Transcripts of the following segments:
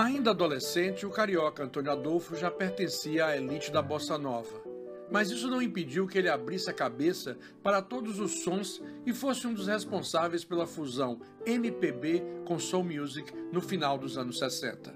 Ainda adolescente, o carioca Antônio Adolfo já pertencia à elite da bossa nova. Mas isso não impediu que ele abrisse a cabeça para todos os sons e fosse um dos responsáveis pela fusão MPB com Soul Music no final dos anos 60.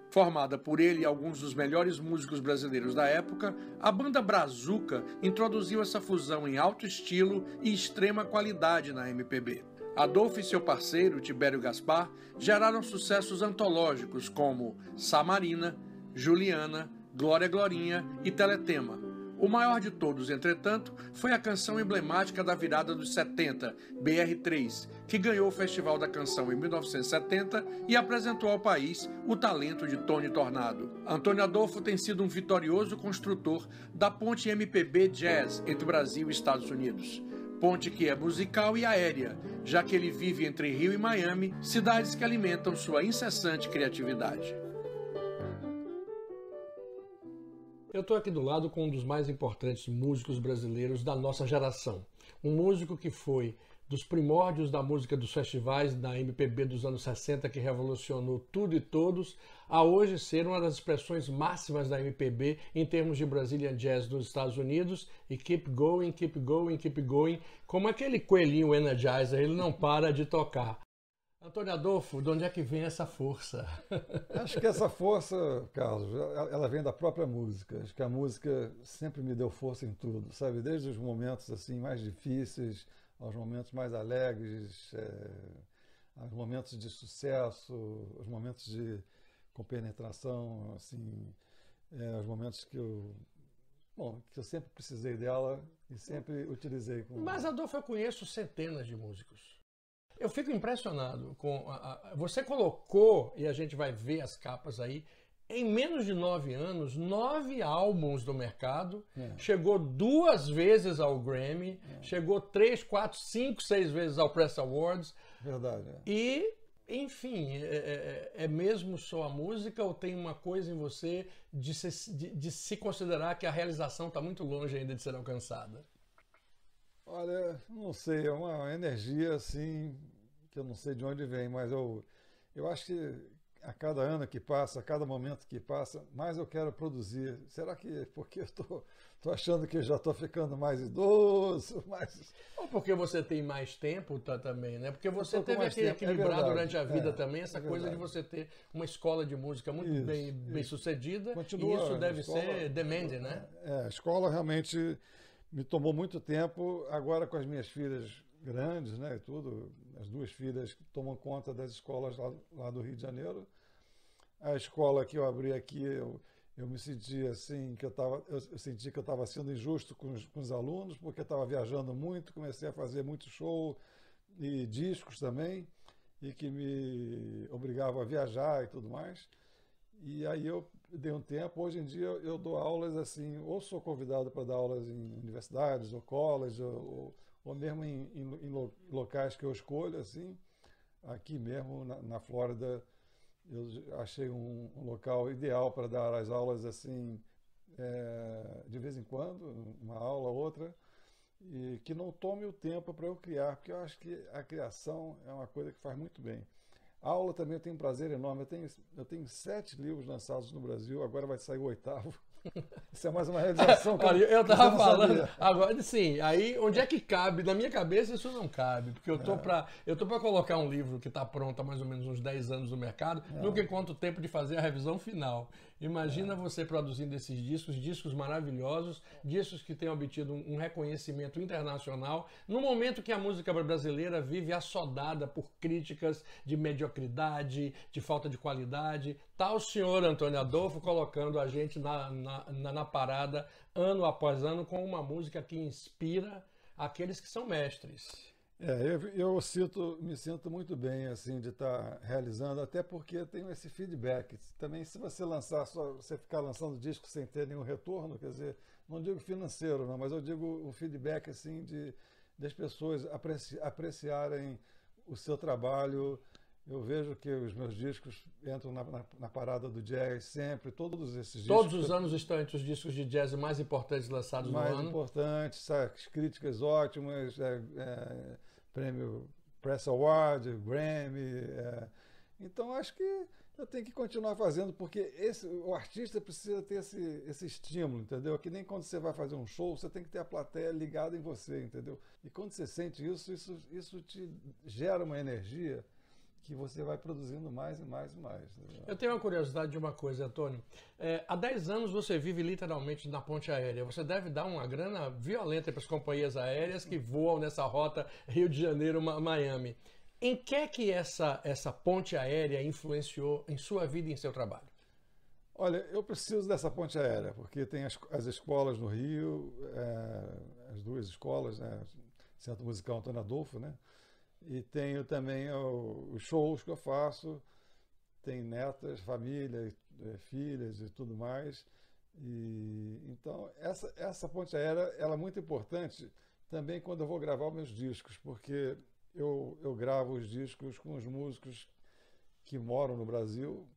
Formada por ele e alguns dos melhores músicos brasileiros da época, a banda Brazuca introduziu essa fusão em alto estilo e extrema qualidade na MPB. Adolfo e seu parceiro, Tibério Gaspar, geraram sucessos antológicos como Samarina, Juliana, Glória Glorinha e Teletema. O maior de todos, entretanto, foi a canção emblemática da virada dos 70, BR3, que ganhou o Festival da Canção em 1970 e apresentou ao país o talento de Tony Tornado. Antônio Adolfo tem sido um vitorioso construtor da ponte MPB Jazz entre Brasil e Estados Unidos. Ponte que é musical e aérea, já que ele vive entre Rio e Miami, cidades que alimentam sua incessante criatividade. Eu estou aqui do lado com um dos mais importantes músicos brasileiros da nossa geração. Um músico que foi dos primórdios da música dos festivais da MPB dos anos 60, que revolucionou tudo e todos, a hoje ser uma das expressões máximas da MPB em termos de Brazilian Jazz nos Estados Unidos, e keep going, keep going, keep going, como aquele coelhinho Energizer, ele não para de tocar. Antônio Adolfo, de onde é que vem essa força? Acho que essa força, Carlos, ela vem da própria música. Acho que a música sempre me deu força em tudo, sabe? Desde os momentos assim mais difíceis, aos momentos mais alegres, aos momentos de sucesso, os momentos de compenetração, assim, os momentos que eu sempre precisei dela e sempre utilizei. Mas, Adolfo, eu conheço centenas de músicos. Eu fico impressionado com... Você colocou, e a gente vai ver as capas aí, em menos de 9 anos, 9 álbuns do mercado, chegou 2 vezes ao Grammy, chegou 3, 4, 5, 6 vezes ao Press Awards. Verdade. E, enfim, é mesmo só a música ou tem uma coisa em você de se considerar que a realização está muito longe ainda de ser alcançada? Olha, não sei, é uma energia assim, que eu não sei de onde vem, mas eu acho que a cada ano que passa, a cada momento que passa, mais eu quero produzir. Será que é porque eu tô achando que eu já estou ficando mais idoso? Ou porque você tem mais tempo também, né? Porque você teve que tempo. Equilibrar durante a vida também essa coisa verdade. de você ter uma escola de música muito bem sucedida. Continua, e isso deve ser demanding, né? A escola realmente me tomou muito tempo. Agora com as minhas filhas grandes, né, e tudo, as 2 filhas que tomam conta das escolas lá do Rio de Janeiro. A escola que eu abri aqui, eu me senti assim, eu senti que eu estava sendo injusto com os alunos, porque eu estava viajando muito, comecei a fazer muito show e discos também, e que me obrigava a viajar e tudo mais. E aí eu dei um tempo. Hoje em dia eu dou aulas assim, ou sou convidado para dar aulas em universidades ou colleges, ou mesmo em locais que eu escolho, assim. Aqui mesmo na Flórida eu achei um local ideal para dar as aulas assim, de vez em quando, uma aula ou outra, e que não tome o tempo para eu criar, porque eu acho que a criação é uma coisa que faz muito bem. A aula também eu tenho um prazer enorme. Eu tenho 7 livros lançados no Brasil, agora vai sair o 8º. Isso é mais uma realização que eu estava falando sabia. agora, sim, aí onde é que cabe? Na minha cabeça isso não cabe, porque eu tô para colocar um livro que está pronto há mais ou menos uns 10 anos no mercado, nunca encontro tempo de fazer a revisão final. Imagina você produzindo esses discos maravilhosos, discos que têm obtido um reconhecimento internacional, no momento que a música brasileira vive assodada por críticas de mediocridade, de falta de qualidade. Tá o senhor Antônio Adolfo colocando a gente na parada ano após ano com uma música que inspira aqueles que são mestres. Eu me sinto muito bem assim de estar realizando, até porque tenho esse feedback. Também, se você você ficar lançando disco sem ter nenhum retorno, quer dizer, não digo financeiro, não, mas eu digo o feedback assim das pessoas apreciarem o seu trabalho. Eu vejo que os meus discos entram na parada do jazz sempre, todos esses discos. Todos os anos estão entre os discos de jazz mais importantes lançados no ano. Mais importantes, sabe? Críticas ótimas, prêmio Press Award, Grammy. Então, acho que eu tenho que continuar fazendo, porque o artista precisa ter esse estímulo, entendeu? Que nem quando você vai fazer um show, você tem que ter a plateia ligada em você, entendeu? E quando você sente isso te gera uma energia que você vai produzindo mais e mais e mais. Entendeu? Eu tenho uma curiosidade de uma coisa, Antônio. Há 10 anos você vive literalmente na ponte aérea. Você deve dar uma grana violenta para as companhias aéreas que voam nessa rota Rio de Janeiro-Miami. Em que essa ponte aérea influenciou em sua vida e em seu trabalho? Olha, eu preciso dessa ponte aérea, porque tem as escolas no Rio, as duas escolas, né? Centro Musical Antônio Adolfo, né? E tenho também os shows que eu faço, tem netas, família, filhas e tudo mais. E, então, essa ponte aérea ela é muito importante também quando eu vou gravar os meus discos, porque eu gravo os discos com os músicos que moram no Brasil,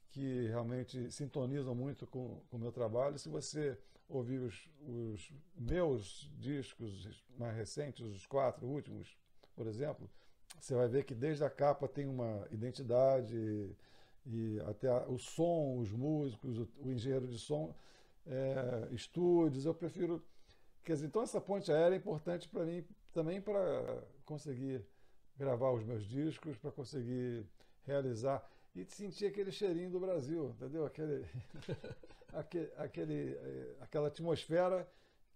que realmente sintonizam muito com o meu trabalho. Se você ouvir os meus discos mais recentes, os 4 últimos, por exemplo, você vai ver que desde a capa tem uma identidade e até o som, os músicos, o engenheiro de som, estúdios. Eu prefiro. Quer dizer, então essa ponte aérea é importante para mim também para conseguir gravar os meus discos, para conseguir realizar e sentir aquele cheirinho do Brasil, entendeu? Aquela atmosfera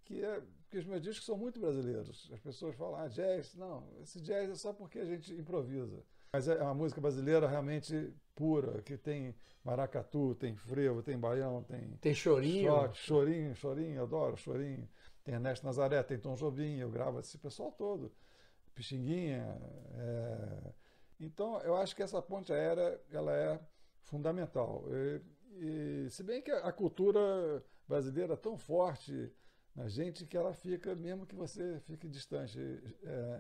que os meus discos são muito brasileiros. As pessoas falam, jazz. Não, esse jazz é só porque a gente improvisa. Mas é uma música brasileira realmente pura, que tem maracatu, tem frevo, tem baião, tem chorinho. Chorinho, eu adoro chorinho. Tem Ernesto Nazaré, tem Tom Jobim, eu gravo esse pessoal todo. Pixinguinha. Então, eu acho que essa ponte aérea ela é fundamental. E se bem que a cultura brasileira é tão forte na gente que ela fica, mesmo que você fique distante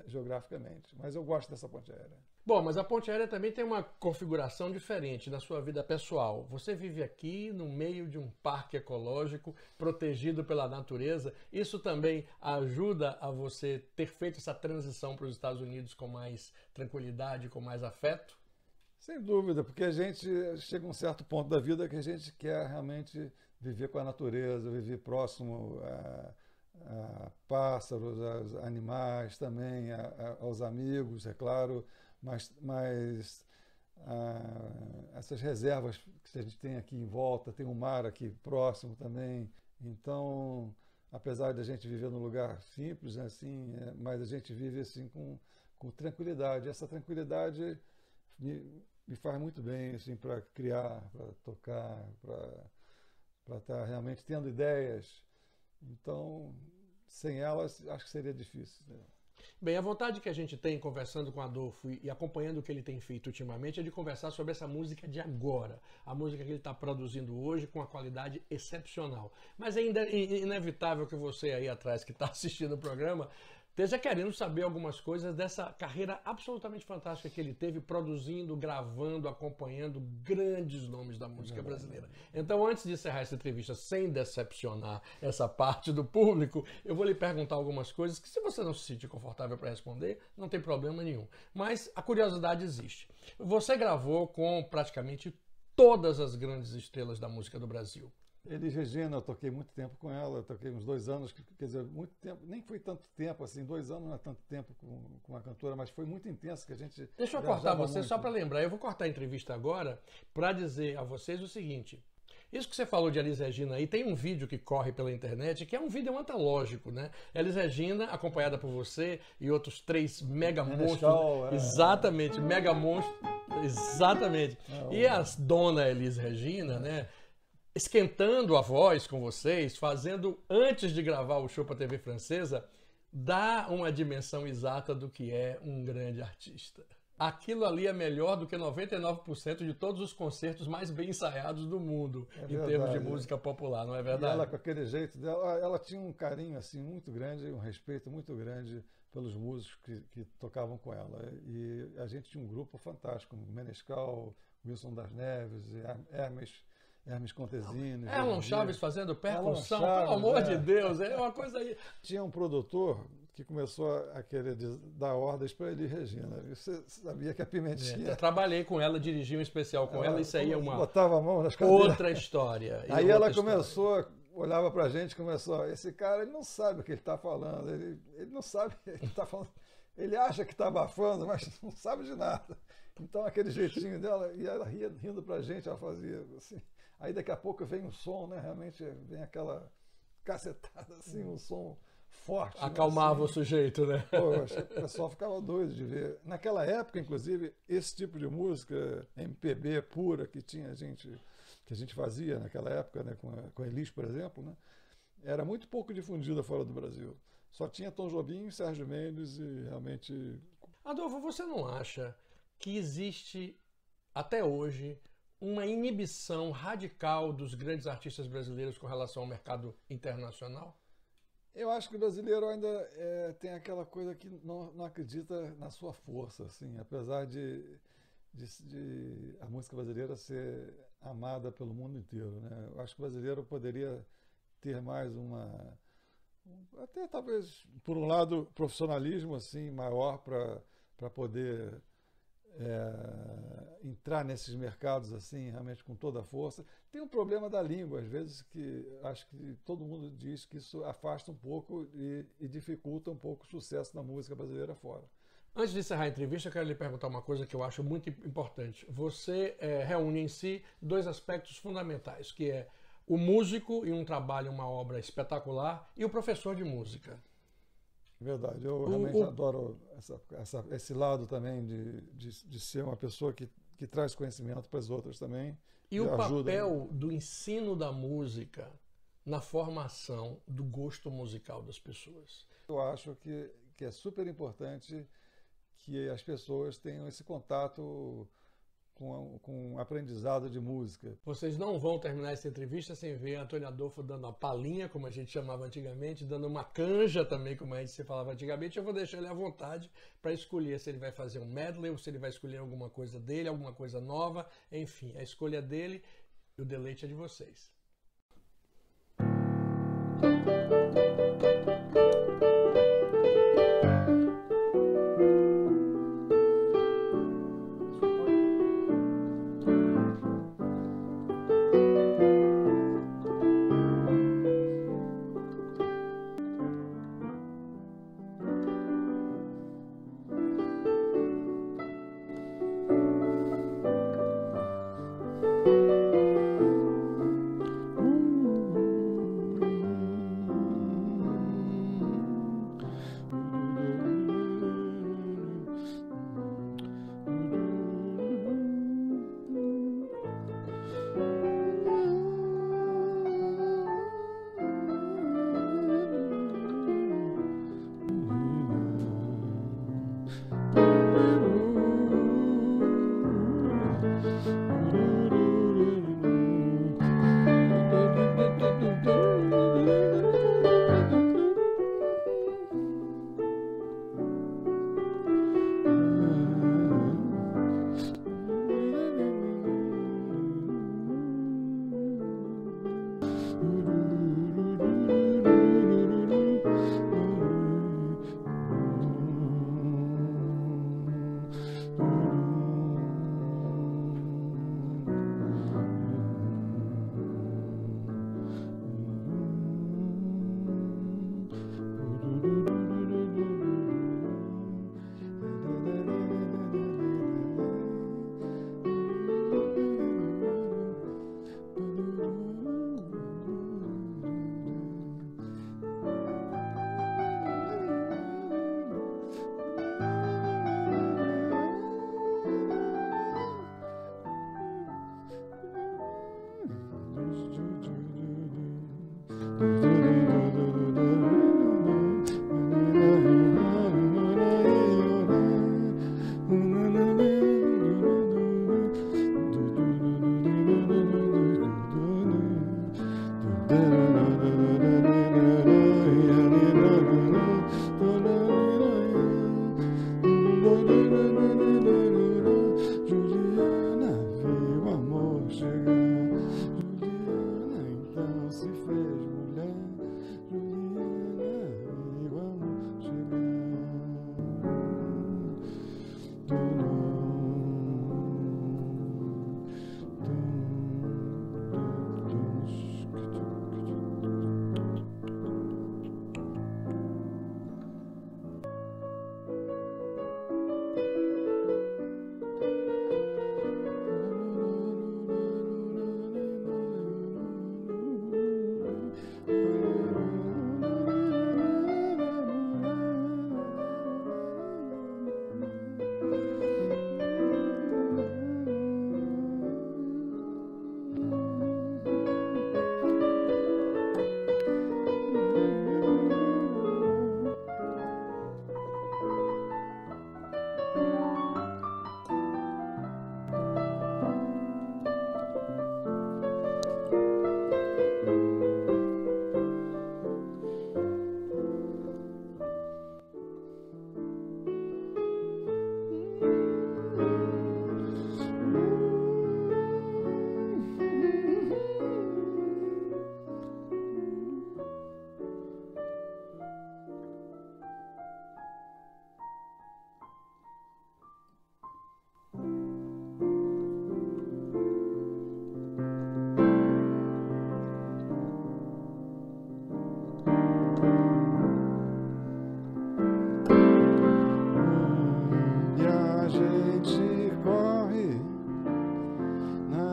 geograficamente. Mas eu gosto dessa ponte aérea. Bom, mas a ponte aérea também tem uma configuração diferente na sua vida pessoal. Você vive aqui no meio de um parque ecológico, protegido pela natureza. Isso também ajuda a você ter feito essa transição para os Estados Unidos com mais tranquilidade, com mais afeto? Sem dúvida, porque a gente chega a um certo ponto da vida que a gente quer realmente viver com a natureza, viver próximo a pássaros, aos animais também, aos amigos, é claro, mas essas reservas que a gente tem aqui em volta, tem um mar aqui próximo também. Então, apesar de a gente viver num lugar simples, assim, mas a gente vive assim com tranquilidade. Essa tranquilidade me faz muito bem assim, para criar, para tocar, para estar realmente tendo ideias. Então, sem elas, acho que seria difícil. Né? Bem, a vontade que a gente tem conversando com o Adolfo e acompanhando o que ele tem feito ultimamente é de conversar sobre essa música de agora, a música que ele está produzindo hoje com uma qualidade excepcional. Mas é inevitável que você aí atrás que está assistindo o programa esteja querendo saber algumas coisas dessa carreira absolutamente fantástica que ele teve produzindo, gravando, acompanhando grandes nomes da música brasileira. Então, antes de encerrar essa entrevista, sem decepcionar essa parte do público, eu vou lhe perguntar algumas coisas que, se você não se sentir confortável para responder, não tem problema nenhum. Mas a curiosidade existe. Você gravou com praticamente todas as grandes estrelas da música do Brasil. Elis Regina, eu toquei muito tempo com ela, eu toquei uns 2 anos, quer dizer, muito tempo, nem foi tanto tempo, assim, 2 anos não é tanto tempo com a cantora, mas foi muito intenso que a gente... Deixa eu cortar você muito. Só para lembrar, eu vou cortar a entrevista agora para dizer a vocês o seguinte, isso que você falou de Elis Regina aí, tem um vídeo que corre pela internet, que é um vídeo antológico, né? Elis Regina, acompanhada por você e outros 3 mega monstros. Exatamente, mega monstros. Exatamente. E a dona Elis Regina, né? Esquentando a voz com vocês, fazendo antes de gravar o show para a TV francesa, dá uma dimensão exata do que é um grande artista. Aquilo ali é melhor do que 99% de todos os concertos mais bem ensaiados do mundo, em termos de música popular, não é verdade? E ela, com aquele jeito dela, ela tinha um carinho assim muito grande, um respeito muito grande pelos músicos que tocavam com ela. E a gente tinha um grupo fantástico, Menescal, Wilson das Neves, Hermes. Hermes Contesini. Erlon Chaves fazendo percussão, Chaves, pelo amor de Deus, é uma coisa aí. Tinha um produtor que começou a querer dar ordens para Elis Regina. Você sabia que a Pimentinha... Eu trabalhei com ela, dirigi um especial com ela, isso aí é uma botava a mão nas cadeiras. outra história. Aí ela começou, olhava para a gente, começou, esse cara, ele não sabe o que ele está falando, ele não sabe o que ele está falando, ele acha que está abafando, mas não sabe de nada. Então aquele jeitinho dela, e ela ria, rindo para a gente, ela fazia assim. Aí daqui a pouco vem um som, né? Realmente vem aquela cacetada, assim, um som forte. Acalmava, né, assim, o sujeito, né? Pô, o pessoal ficava doido de ver. Naquela época, inclusive, esse tipo de música, MPB pura, que a gente fazia naquela época, né? Com a Elis, por exemplo, né? Era muito pouco difundida fora do Brasil. Só tinha Tom Jobim, Sérgio Mendes e realmente... Adolfo, você não acha que existe, até hoje, uma inibição radical dos grandes artistas brasileiros com relação ao mercado internacional? Eu acho que o brasileiro ainda tem aquela coisa que não acredita na sua força, assim, apesar de a música brasileira ser amada pelo mundo inteiro, né? Eu acho que o brasileiro poderia ter mais até talvez, por um lado, profissionalismo assim, maior para poder entrar nesses mercados assim realmente com toda a força. Tem um problema da língua, às vezes, que acho que todo mundo diz que isso afasta um pouco e dificulta um pouco o sucesso da música brasileira fora. Antes de encerrar a entrevista, eu quero lhe perguntar uma coisa que eu acho muito importante. Você reúne em si dois aspectos fundamentais, que é o músico em um trabalho, uma obra espetacular, e o professor de música. Verdade, eu realmente adoro esse lado também de ser uma pessoa que traz conhecimento para as outras também. E o papel do ensino da música na formação do gosto musical das pessoas? Eu acho que é super importante que as pessoas tenham esse contato com aprendizado de música. Vocês não vão terminar essa entrevista sem ver Antônio Adolfo dando uma palhinha, como a gente chamava antigamente, dando uma canja também, como a gente se falava antigamente. Eu vou deixar ele à vontade para escolher se ele vai fazer um medley ou se ele vai escolher alguma coisa dele, alguma coisa nova. Enfim, a escolha dele e o deleite é de vocês.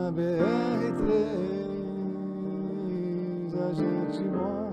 na BR-3 a gente morre.